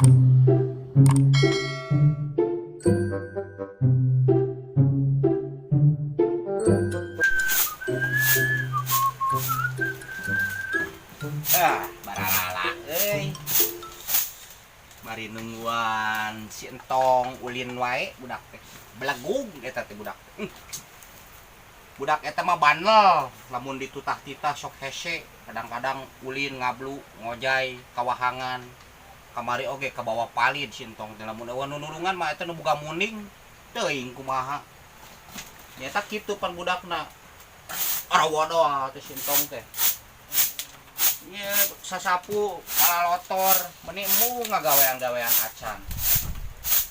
Baralala mari nungguan si entong ulin wae budak teh belagug eta teh budak budak eta mah bandel lamun ditutah-titah sok hese kadang-kadang ulin ngablu ngojay kawahangan kamari oge ka bawah palid si entong teh lamun eueuh nulungan mah eta nu boga muning teuing kumaha nyata kitu pan budakna arawadoh teh si entong teh. Iya, sasapu kalalotor menimu ngagawean-gawean acan.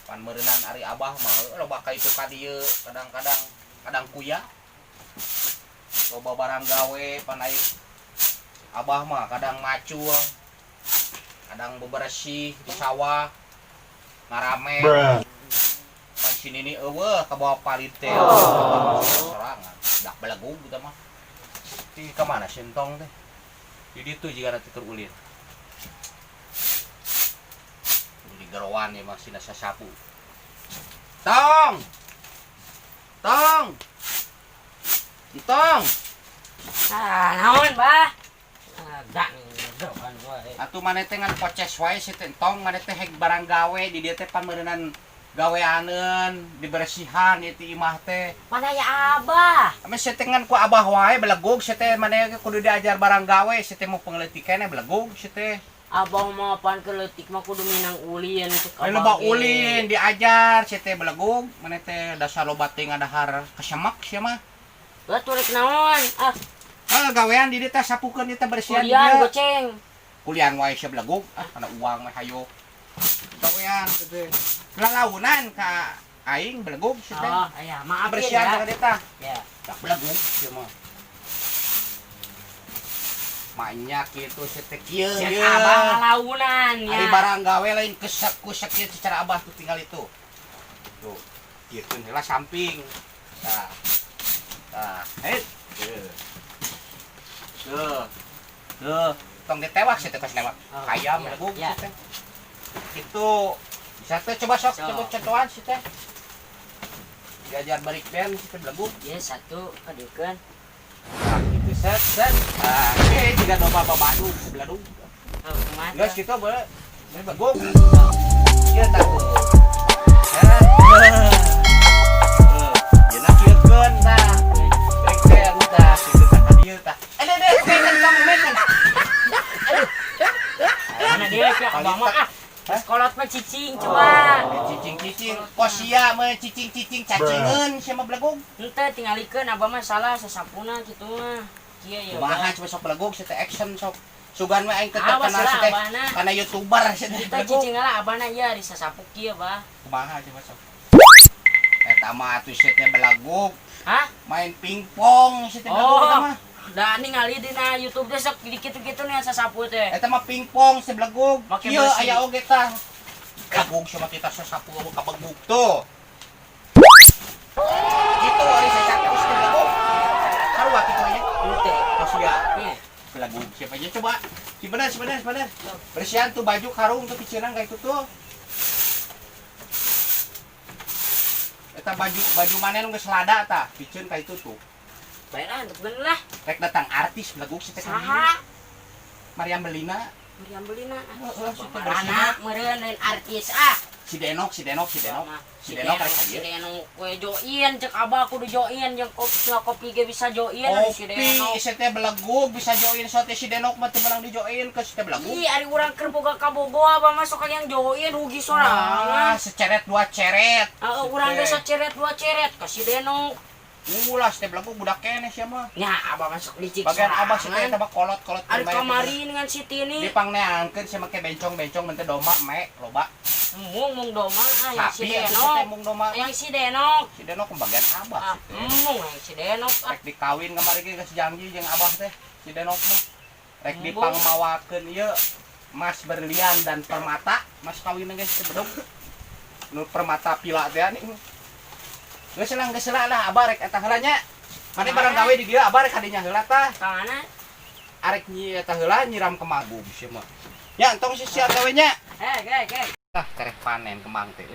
Pan meureunnan ari abah mah loba ka itu ka dieu, kadang kuya. Loba barang gawe pan aya abah mah kadang macul. Kadang bebersih di sawah. Ngarame. Pan sinini eueuh ka bawah palit teh. Sorangan. Dak belegug kita mah. Di ka mana sentong teh? Jadi itu jika nanti terulin di gerawan ya masih nasa sapu tong naon bah agak gerawan wae atuh maneh teh ngan poces wae si tentong maneh teh heg barang gawe di dieu teh pan meureunan gaweaneun dibersihan itu imah teh mana ya abah ame setengan ku abah wae belegug si teh maneh kudu diajar barang gawe si teh mau pengleutik keneh belegug si teh abang mah pan keleutik mah kudu minang ulin cek abah loba ulin diajar si teh belegug maneh teh dasar loba teh ngadahar kesemek sia mah lah turek naon gawean di dieu teh sapukeun dieu teh bersihan kuliah goceng kuliah wae sia belegug kana uang mah hayo gawean teh lalaunan ka aing belegug si teh. Oh, aya, maaf bersihan ya. ka eta. Ya. Tak belegug ieu mah. Banyak kitu si teh kieu. Cek abah lalaunan ya. Ari barang gawe lain kusek kieu secara abah tuh tinggal itu. Tuh. Kieu heula samping. Tah. Tah, hei. Tuh. Tong ditewak si teh pas lewat. Kaya belegug si teh. Itu bisa teh coba sok coba contohan sih teh diajar balik band sih teh belegug ya satu kadeukeun nah gitu set oke juga domba babadu beladung kemana geus kitu beul belegug ieu tah tuh yeuna kieukeun tah balik band tah kitu tah ka dieu tah deh kan men mana dia ya abang mah kolot mah cicing coba cicing kosia mah cicing cacingeun sia mah belegug henteu tingalikeun abah mah salah sasapuna kitu mah kieu ya kumaha coba sok belegug si teh action sok sugan mah aing teh terkenal si teh kana youtuber si teh kita cicing lah abana ya di sasapu kieu bah kumaha coba sok eta mah atuh si teh belegug hah main pingpong si teh belegug eta mah da ningali dina YouTube teh sok kitu-kitu nih sasapu teh. Eta mah pingpong si belegug. Kieu bersih. aya oge tah. Gabung sama kita sasapu ka belegug tuh. Gitu ari sasapu si belegug. Sarua kitu nya. Henteu. Kosia. Belegug siapa aja coba. Si bener. Bersihan tuh baju karung tuh piciran kayak itu tuh. Eta baju mana nu geus lada tah, piceun ka itu tuh. Baiklah, untuk bener lah. Rek datang artis belegug si teh. Saha? Mariam Belina. Mariam Belina. Anak meureun lain artis Si Denok rek ka Si dieu. Denok we join cek abah kudu join jeung kopi ge bisa join si Denok. Kopi si teh belegug bisa join sote si Denok mah teu meunang dijoin ke si teh belegug. Ih, ari urang keur boga kabogoh abah masuk yang join rugi sorangan. Seceret dua ceret. Urang ge saceret dua ceret ka si Denok. Ulah si teh belegug budak keneh sia mah. Nya abah masuk licik Bagian abah si teh mah kolot-kolot ari kamari dengan si Tini. dipangneangkeun sia make bencong-bencong menteh domba me loba. Mung doma yang si Sapi atuh Denok. teh mung domba. Yang si Denok. Si Denok pembagian abah si teh. Mung yang si Denok. Rek dikawin kamari ge geus janji jeung abah teh si Denok mah. Rek dipangmawakeun ieu Mas Berlian dan Permata, mas kawin geus si bedog. Nu Permata pila teh ani. Geus lah abah rek eta heula nya. Mane barang gawe di dieu abah rek hadinya heula tah. Ka mana? Arek nyi eta heula nyiram ke magum sia mah. Ya entong si sia gawe nya. Hei. Lah tereh panen kemang teh.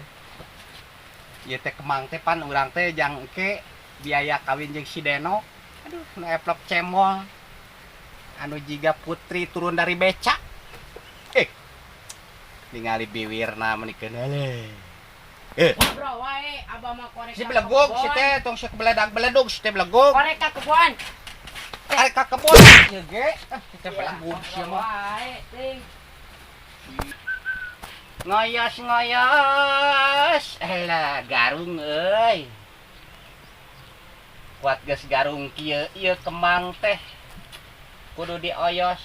Ieu teh kemang teh pan urang teh jang engke biaya kawin jeung si Deno. Aduh, nu eplok cemol. Anu jiga putri turun dari becak. Ningali biwirna menikeun heuleuh. Bro, wae abah mah korek. Si belegog si teh tong si beledug si teh belegog. Korek ka kebun. Arek ka kebun ieu ge. Teh belegog si mah. Wae, ting. Ngoyos. Elah garung euy. Kuat geus garung kieu ieu kemang teh. Kudu dioyos.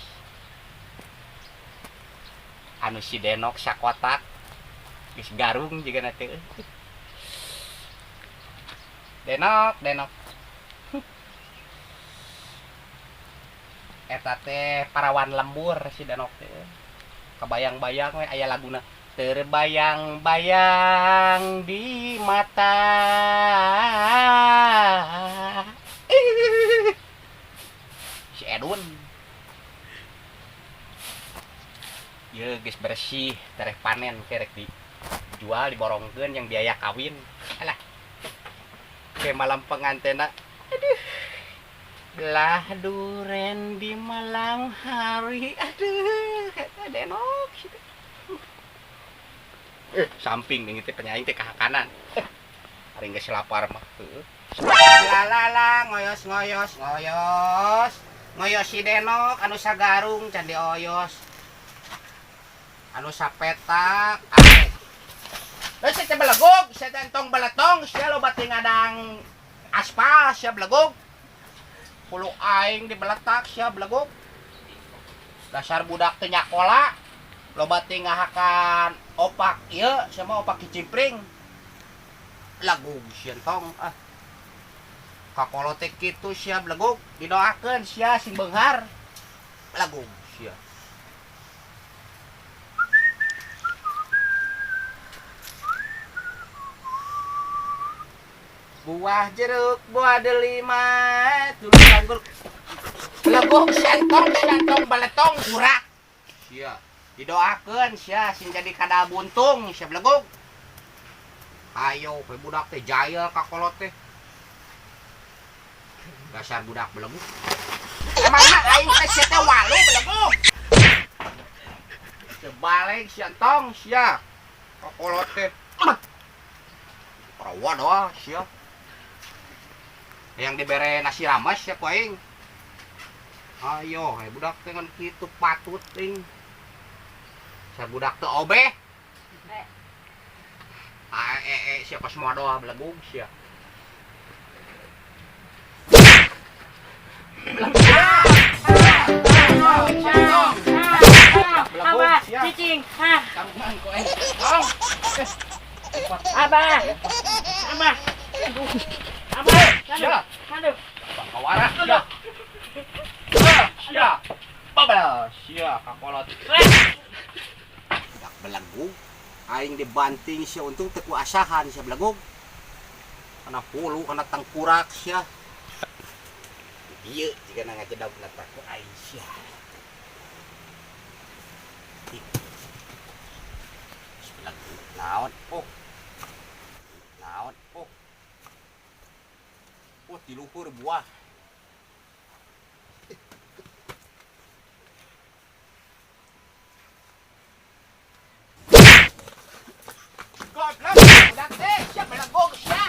Anu si Denok sakotak. Geus garung juga nanti. Denok. Eta teh parawan lembur si Denok teh. Kabayang-bayang we aya laguna. Terbayang-bayang di mata. Si Edun. Ya geus bersih, tereh panen kerek dijual diborongkeun yang biaya kawin. Alah. Ke malam pengantena. Aduh. Belah duren di malam hari. Aduh, kata Denok. Samping dengan teh penyaing teh ka kanan. Ari geus lapar mah. Lalala ngoyos. Ngoyos si Denok anu sagarung can dioyos. Anu sapetak. Geus teh belegog, sia tentong beletong, sia loba teh ngadang aspal sia belegog. Pulu aing dibeletak sia belegog. Dasar budak teh nyakola. Loba teh ngahakan opak ieu sia mah opak kicimpring. Lagug sia tong kakolo teh kitu sia belegog didoakeun sia sing beunghar. Lagug sia. Buah jeruk, buah delima, tulung anggur. Belegog santong baletong urak. Sia. Didoakeun sia sing jadi kada buntung sia belegog. Ayo we budak teh jaya ka kolot teh. Dasar budak belegog. Emangna aing teh sia teh walu belegog. Sebalik sia tong sia. Ka kolot teh. Perawan wah sia. Yang dibere nasi rames sia ku aing. Ayo we budak teh ngan kitu patut ting. Budak teu obeh. Siapa semua doa belegug sia. Abah, cicing. Tanggungan ko tong. Abah. Sia. Aduh. Kawara sia. Sia. Babel sia kakolot. Belegug aing dibanting sia untung teu ku asahan sia belegug kana pulu kana tangkurak sia ieu jigana ngajedag natak ku aing sia belegug naon di luhur buah budak teh sia belegog sia.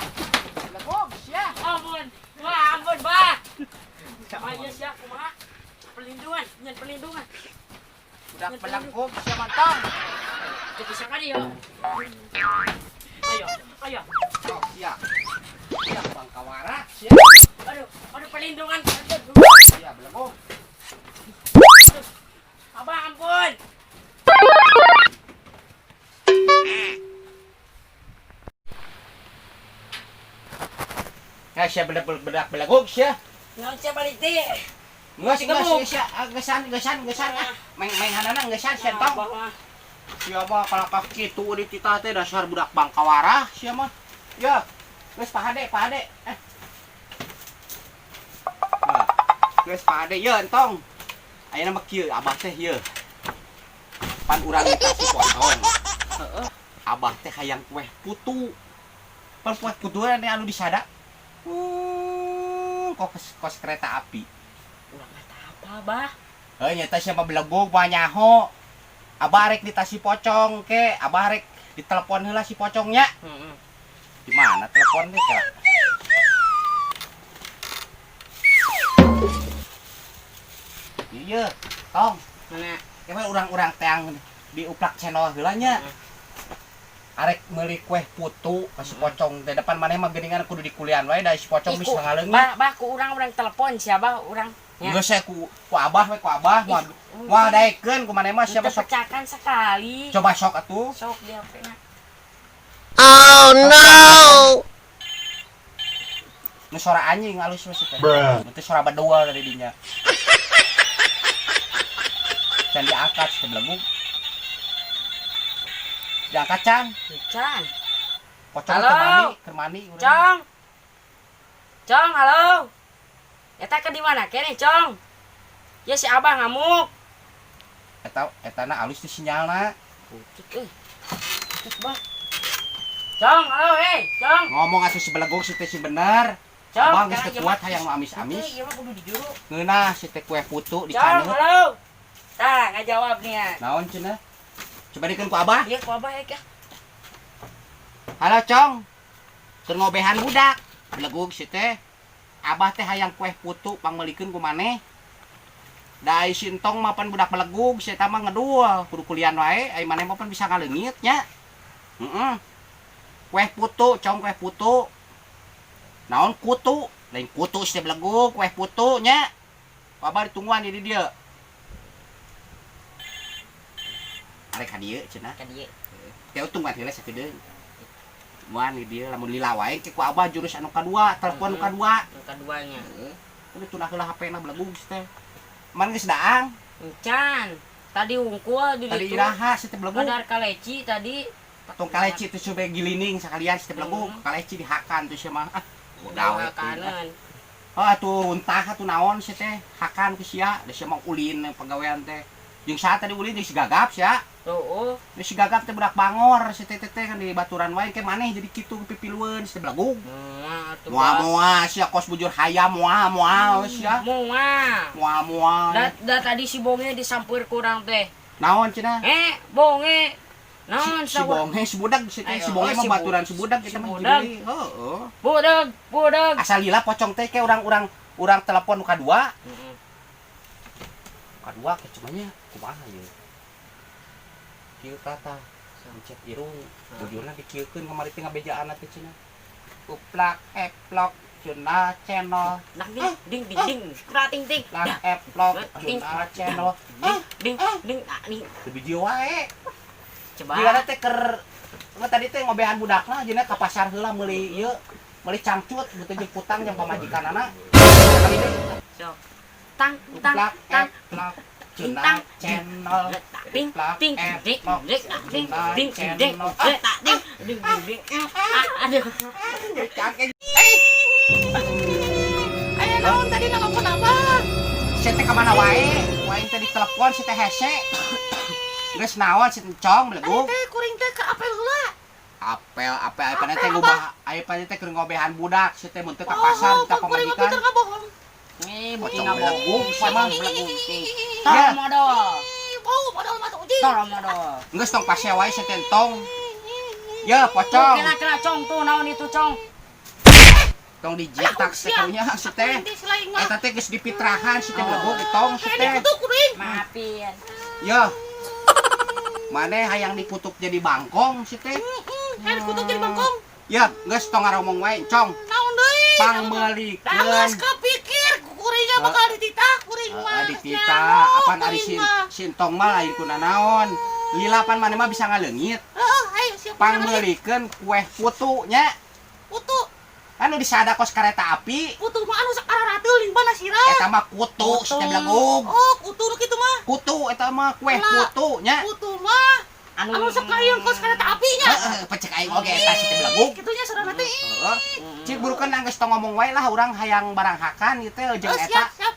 Ampun. Wah, ampun, Bah. Ayo sia kumaha? Pelindungan. Budak belegog sia mantong. Teu bisa ka dieu. Ayo. Oh, sia. Sia bang kawara sia. Aduh pelindungan. Sia belegog. Abah, ampun. Ya sia bedak belegog sia. Ngaon sia balik teh. Geus sia gesan. Main hanana gesan sia tong. Sia mah kalakak kitu di titah teh dasar budak bangkawara sia mah. Ya. Geus pahade. Nah, geus pahade ye entong. Ayeuna mah kieu abah teh ye. Pan urang dikasih potong. Heeh. abah teh hayang kue putu. Pan kue putu anu disada. Kos kereta api. Urang eta apa, Abah? Nyata siapa belegog banyaho. Abah rek ditasi pocong ke, abah rek ditelepon heula si pocongnya. Heeh. Di mana teleponnya, Kak? Iya, tong. Mana? Emang urang-urang teang di uplak channel heula nya. Arek meuli kue putu ka si pocong teh depan maneh mah geuningan kudu di kulian wae da si pocong bisa ngaleungit. Bah ku urang telepon siapa urang. Geus saya ku abah we ku abah moal daekeun ku maneh mah siapa sok Pecahkan sekali. coba sok atuh. Sok di HP-na. Oh no! Nu suara anjing halus we teh. Itu suara badua dari dinya. Can diangkat sebelum diangkat can. Can. Pocong Halo? kermani urang. Cong. Cong, halo. Eta ke di mana kene, Cong? Ya si Abah ngamuk. Etana halus di sinyalna. Putik Putik, Bah. Cong, halo, hei, Cong. Ngomong atuh si belegog si teh si bener. Cong, Abang geus teu kuat hayang amis-amis. Iya mah kudu dijuru. Ngeunah si teh kue putu di Cong, caneut. halo. Tah, ngajawab nih ya. Naon cenah? Coba dikeun ku abah. Iya, ku Abah ya. Halo, Cong. Keur ngobehan budak. Belegog si teh. Abah teh hayang kue putu pangmelikeun ku maneh. Da ai sintong mapan budak belegog, si eta mah ngedul, kudu kulian wae, ai maneh mah pan bisa ngaleungit nya. Heeh. Kue putu, Cong, kue putu. Naon kutu? Lain kutu si teh belegog, kue putu nya. Abah ditungguan di dieu. Arek ka dieu cenah. Kan ieu. Teu tungguan heula sakedeung. Muan di dieu lamun lila wae ke ku abah jurus anu kadua, telepon anu kadua. Yang keduanya. Kudu tunah heula HP-na belegog si teh. Man geus daang. Can. Tadi unggul di Tadi ditu. iraha si teh belegog. Kadar kaleci tadi. Tong kaleci teh coba gilining sakalian si teh belegog. Kaleci dihakan tuh sia mah. Ah, gawe kanan. Oh atuh runtah atuh naon si teh hakan ku sia, da sia mah ulin pagawean teh. Jeung saha tadi ulin jeung si gagap sia. Heuh. Si gagap teh budak bangor si teh kan di baturan wae ke maneh jadi kitu pipilueun si teh belegog. Moal sia kos bujur hayam moal sia. Moal. Da tadi si bonge disampeur kurang teh. Naon cenah? Bonge. Naon Si bonge si budak si teh si bonge mah baturan si budak kita mah jadi. Heeh. Budak. Asal lila pocong teh ke urang telepon nu kadua. Kadua ke cumanya kumaha ye. Kieu kata sancet irung bujurna dikieukeun kamari teh ngabejaan teh cenah. Uplak eplok Juna channel. Nak ding krating ting. Lang eplok Juna channel. Ding. Video wae. Coba. Jigana teh keur tadi teh ngobehan budakna jeung ka pasar heula meuli ieu, meuli cangcut beuteung jeung putang jeung pamajikanana. Sok. Tang. Juna channel. Ding. Aduh. Ayo naon tadi nelpon apa? Saya teh ka mana wae? Wae teh ditelepon si teh hese. Geus naon si Cong belegog? Teh kuring teh ke apel heula. Apel paneh teh ngubah aya paneh teh keur ngobehan budak si teh mun teu ka pasar kita pamajikan. Bohong. Bocing Pocong belegog sama belegog. Ya. Bau modal mata uji. Geus tong pasea wae si teh tong. Ya pocong. Kena Cong tuh naon itu Cong? Tong dijitak teh karunya si teh. Eta teh geus dipitrahan si teh belegog ditong si teh. Maafin. Ya. Maneh hayang diputuk jadi bangkong si teh. Hayang kutuk jadi bangkong. Ya, geus tong ngaromong wae, Cong. Naon deui? Pangmeulikeun. Geus kapikir kuringnya bakal ditita kuring mah. Ditita, apan ari sintong mah lain kuna naon. Lila pan maneh mah bisa ngaleungit. Heeh, ayo siap. Pangmeulikeun kue putu nya. Putu. Anu disada kos kereta api. Putu mah anu sakarara teuing bana sirah. Eta mah kutu, si teh belegog. Oh, kutu nu kitu mah. Kutu eta mah kue putu nya. Putu mah anu sakayang kos kereta apinya. Heeh, pecek aing oge eta si teh belegog. Kitunya saudara teh. Heeh. Cik burukeun geus tong ngomong wae lah urang hayang barang hakan ieu teh jeung eta. Siap.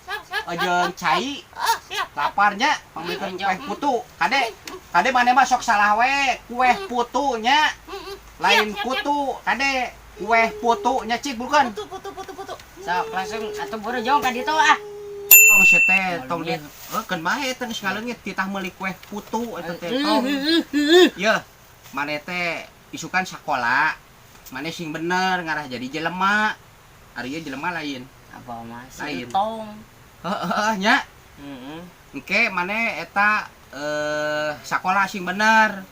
Jeung cai. Siap. Laparnya pamilikeun kue putu. Kade. Kade mana mah sok salah we, kue putu nya. Lain Siap, siap, putu, kade kue putu nya cik bukan. Putu. Sok langsung atuh buru jong ka ditu ah. Tong si teh tong di keun mah eta geus ngaleungit titah meuli kue putu eta teh tong. Yeuh, mane teh isukan sakola. Mane sing bener ngarah jadi jelema. Ari ieu jelema lain. Apa mah Lain. sintong. Heeh nya. Heeh. Engke mane eta sakola sing bener.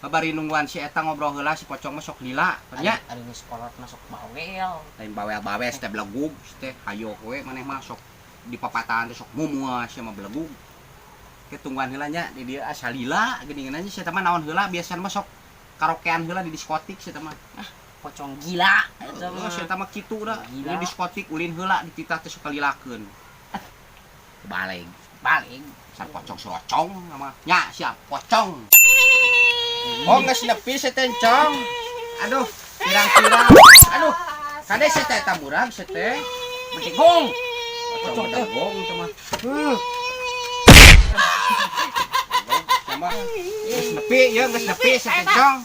Babari nungguan si eta ngobrol heula si pocong mah sok lila nya. Ari geus kolot masuk bawel. Lain bawel-bawel teh belegug teh hayo we maneh mah sok di papatan teh sok mumua sia mah belegug. Ke tungguan heula nya di dieu asa lila geuningan sia teh mah naon heula biasana mah sok karaokean heula di diskotik sia teh mah. Pocong gila eta Oh, mah. sia teh mah kitu da. Gila. Di diskotik ulin heula di titah teh sok kalilakeun. Balik. Balik. San pocong serocong nama nya sia pocong. Oh geus nepi si teh encong. Aduh, pirang-pirang. Aduh. Kade si teh taburag si teh. Mentigong. Pocong dagong itu mah. Sama geus nepi, ya geus nepi si teh encong.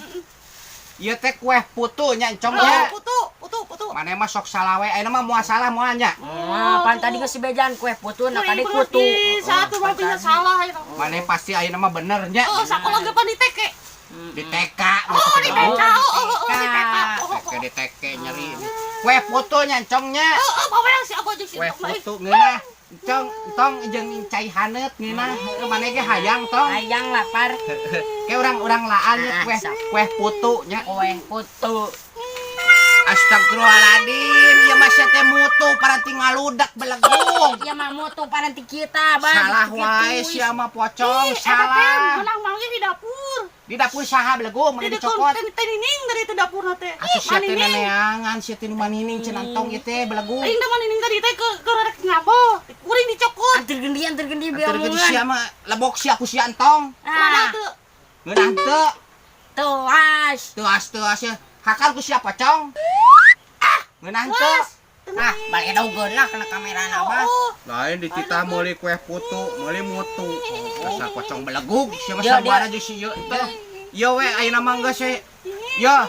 Ieu teh kue putu nya encong nya. Putu. Mane mah sok salah we, ayeuna mah moal salah moal nya. Pan tadi geus si bejan kue putu na kade putu. Satu mah bisa salah itu. Mane pasti ayeuna mah bener nya. Oh, sakola ge pan di teke. Di TK. Oh, di TK. Di TK. Teke di TK nyeri. Kue putu nya encong nya. Apa yang si apa jeung si Kue Tok mah? putu ngeunah. Encong entong jeung cai haneut ngeunah. Mane ge hayang tong. Hayang lapar. Ke urang laan nya kue putu nya. Kue putu. Astagfirullahaladzim, ya masih teh mutu paranti ngaludak belegung. Ya mah mutu paranti kita, Bang. Salah wae sia mah pocong, salah. Menang manggil di dapur. Di dapur saha belegung, Di meureun dicokot. Nining dari itu dapur teh. Atuh sia teh neneangan, sia teh nu manining cenah tong ieu teh belegung. Aing teh nining tadi teh ke rek ngabo. Kuring dicokot. Antir gendi biar Atur geuning sia mah lebok sia ku sia entong. Mana Ah, teu? Ngeunah teu. tuas. Teu as ya. Hakal ku sia pocong. Ngeunah teu. Ah, balik daungeun lah kena kamera mah. Lain di titah meuli kue putu, meuli mutu. Dasar pocong belegug, sia mah Yo, sabaraha jeung si ieu teh. Ieu we ayeuna mah geus we. Ya.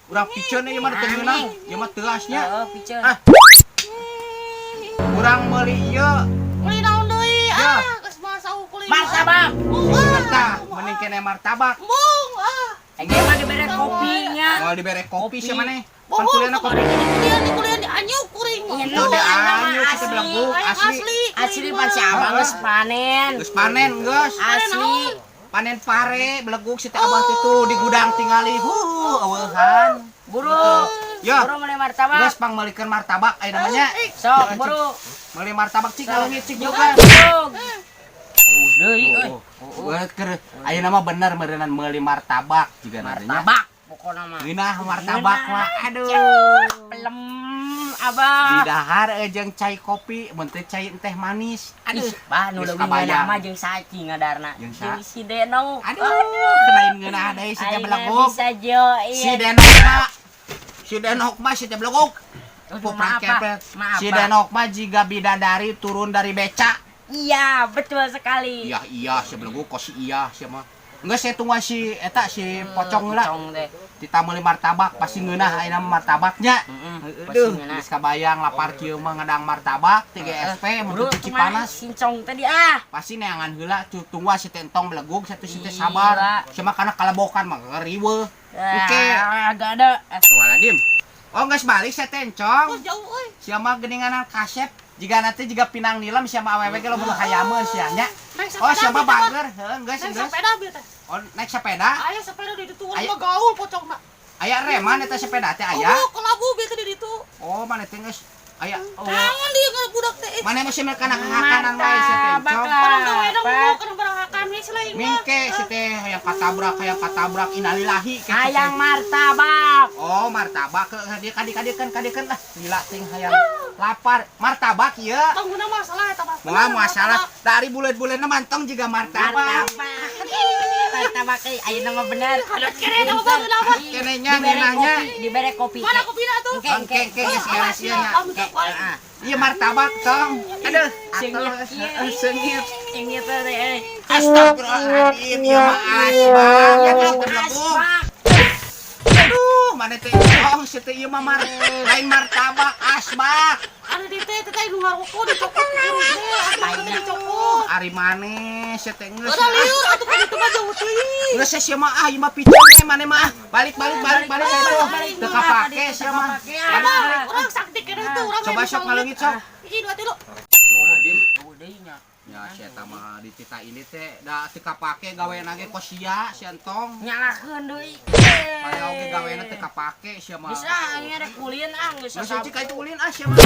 Urang piceun ieu mah teu ngeunah. Ieu mah teu asnya. Heeh, piceun. Ah. Urang meuli ieu. Kulit naon deui? Ya. Geus masa kulit. Martabak. Tah, mending kene martabak. Mung. Engge mah dibere kopinya. Moal dibere kopi sia maneh. Bohong, Pan kuliahna kopi. kuliah di anyuk kuring. Iya, Teu de Nama anyu kita asli. belenggu asli. Asli pan si Abang geus panen. Geus panen geus. Asli. Panen pare belegug si teh abah teh tuh di gudang tingali. Eueuhan. Buru. Ya. Buru meuli martabak. Geus pang meulikeun martabak aya namanya. Sok, buru. Meuli martabak cik ngaleungit cik Jog. juga. Jog. Deui euy. Wah, keur ayeuna mah bener meureunnan meuli martabak juga namanya. Martabak pokona mah. Ngeunah martabak mah aduh. Pelem Abah. Di dahar jeung cai kopi, mun teh cai teh manis. Aduh, Aduh. bah nu Geus leuwih kabayang. nama jeung saci ngadarna. Jeung sa? Jeung si Deno. Aduh, kenain ngeunah deui si teh Ayeuna belegug. bisa join. Si Denok mah si teh belegug. Aduh, Puprak maaf, Pak. kepet. Maaf, Si Pak. Denok mah jiga bidadari turun dari beca. Iya, betul sekali. Iya, si belegug kok si iya sia mah. Enggeus saya tunggu si eta si pocong heula. Pocong teh. Kita meuli martabak pasti ngeunah ayeuna martabaknya. Heeh. Aduh, geus kabayang lapar kieu mah ngadang martabak ti GSP mun Buru cuci kemana panas. sincong tadi ah. Pasti neangan heula tunggu si tentong belegug satu si teh sabar. Iya. Cuma kana kalebokan mah ngeriweuh. Oke. Agak ada. Waladim. Oh geus balik si tencong. Jauh euy. Sia mah geuninganan kasep. Jika nanti juga pinang nilam sia mah awewe ge loba hayameun sia nya. Oh sia mah bager. Heuh geus Naik geus. sepeda bieu teh. Oh naik sepeda. Aya sepeda di ditu urang Aya. mah gaul pocongna. Aya reman eta sepeda teh aya. Oh, kelabu bieu teh di ditu. Oh mana teh geus aya. Oh. Tangan dia ke budak teh. Mana mah sia mah kana hakanan wae si Martabak tencong. lah. Orang gawe dong Pak. mau kana barahakan we selain mah. Mingke si teh hayang katabrak innalillahi ke Hayang martabak. Oh martabak ke dia kadikeun lah gila ting hayang lapar martabak ieu. Tangguna masalah eta mah. Moal masalah dari bulan-bulan mantong juga martabak. Martabak euy, ayeuna mah bener. Ada kere nama baru nama. Kenenya ngeunahnya Dibere kopi. Mana kopina tuh? Engke, engke geus geus ieu nya. Kamu tak kuat. Ah. Iya martabak tong. Aduh, Sengit, iya. sengit. Ini teh euy. Astagfirullahaladzim, ya mah asbak, ya mah berleguk. Asbak. Aduh, mana teh tong, si teh ieu mah lain martabak asbak. Ari di teh teh nu ngaroko dicokot kuring teh. Atuh teh dicokot. Ari maneh, si teh geus. Udah liur atuh kan itu mah jauh teuing. Geus sia mah ieu mah picong we maneh mah. Balik itu. Teu kapake sia mah. Urang sakti kena teh urang. Coba sok ngaleungit sok. Hiji dua tilu. Deui nya. Ya sia eta mah di tita ini teh da teu kapake gawean ge kosia si entong. Nyalakeun deui. Aya oge gaweana teu kapake sia mah. Bisa, ini ada kulin ah, geus Geus sasab. cik ka itu ulin sia mah.